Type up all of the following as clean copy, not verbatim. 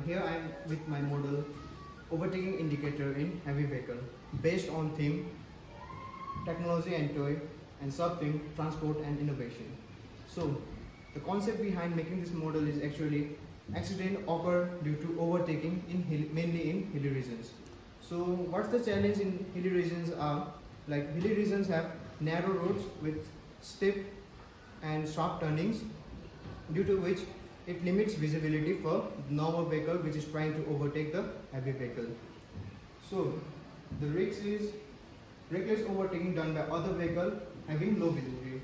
here I am with my model overtaking indicator in heavy vehicle based on theme technology and toy and sub-theme transport and innovation. So the concept behind making this model is actually accident occur due to overtaking in mainly in hilly regions. So what's the challenge in hilly regions are, like hilly regions have narrow roads with steep and sharp turnings, due to which it limits visibility for normal vehicle which is trying to overtake the heavy vehicle. So the risk is reckless overtaking done by other vehicle having low visibility.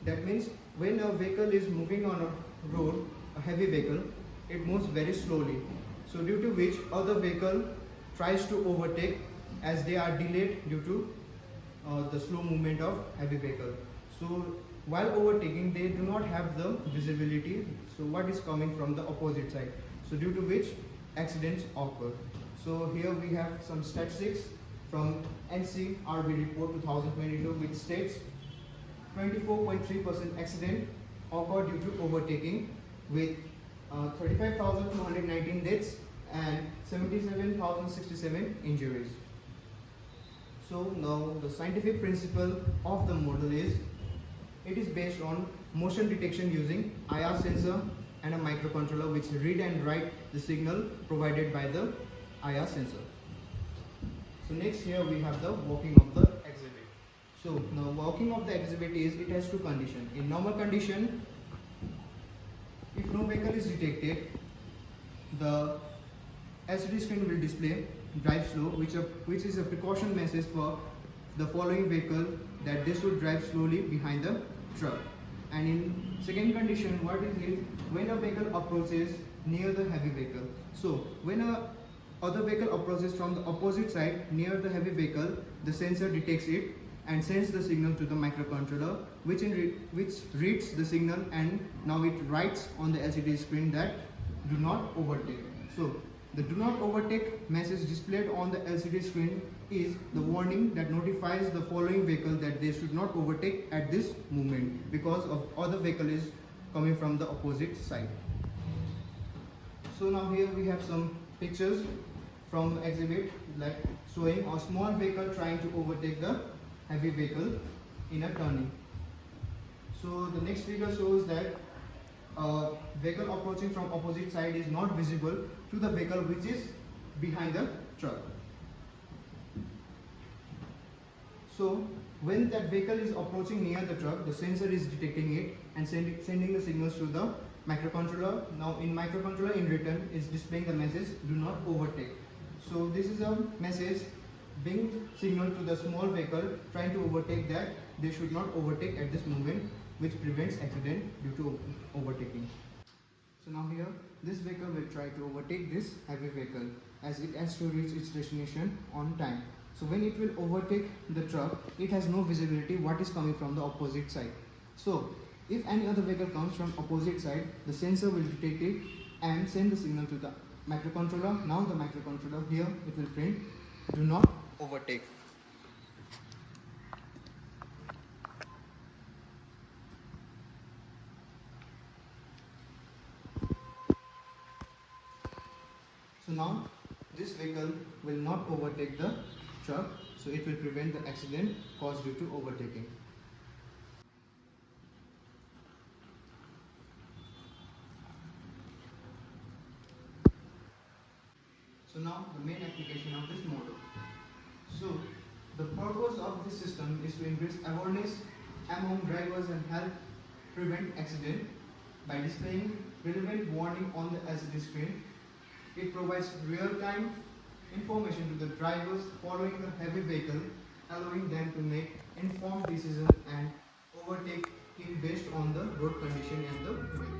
That means when a vehicle is moving on a road, a heavy vehicle, it moves very slowly. So due to which other vehicle tries to overtake as they are delayed due to the slow movement of heavy vehicle. So while overtaking, they do not have the visibility, so what is coming from the opposite side, so due to which accidents occur. So here we have some statistics from NC RB report 2022, which states 24.3% accident occur due to overtaking, with 35,219 deaths and 77,067 injuries. So now the scientific principle of the model is, it is based on motion detection using IR sensor and a microcontroller which read and write the signal provided by the IR sensor. So next here we have the working of the exhibit. So now working of the exhibit is, it has two conditions. In normal condition, if no vehicle is detected, the LCD screen will display drive slow, which is a precaution message for the following vehicle that they should drive slowly behind the truck. And in second condition, what it is, when a vehicle approaches near the heavy vehicle. So when a other vehicle approaches from the opposite side near the heavy vehicle, the sensor detects it and sends the signal to the microcontroller, which reads the signal, and now it writes on the LCD screen that do not overtake. So the do not overtake message displayed on the LCD screen is the warning that notifies the following vehicle that they should not overtake at this moment because of other vehicle is coming from the opposite side. So now here we have some pictures from exhibit, like showing a small vehicle trying to overtake the heavy vehicle in a turning. So the next figure shows that vehicle approaching from opposite side is not visible to the vehicle which is behind the truck. So when that vehicle is approaching near the truck, the sensor is detecting it and sending the signals to the microcontroller. Now in microcontroller in return is displaying the message do not overtake. So this is a message being signaled to the small vehicle trying to overtake that they should not overtake at this moment, which prevents accident due to overtaking. So now here this vehicle will try to overtake this heavy vehicle as it has to reach its destination on time. So when it will overtake the truck, it has no visibility what is coming from the opposite side. So if any other vehicle comes from opposite side, the sensor will detect it and send the signal to the microcontroller. Now the microcontroller here, it will print do not overtake. So now this vehicle will not overtake the truck, so it will prevent the accident caused due to overtaking. So now the main application of this model. So the purpose of this system is to increase awareness among drivers and help prevent accident by displaying relevant warning on the LCD screen. It provides real-time information to the drivers following the heavy vehicle, allowing them to make informed decisions and overtake it based on the road condition and the vehicle.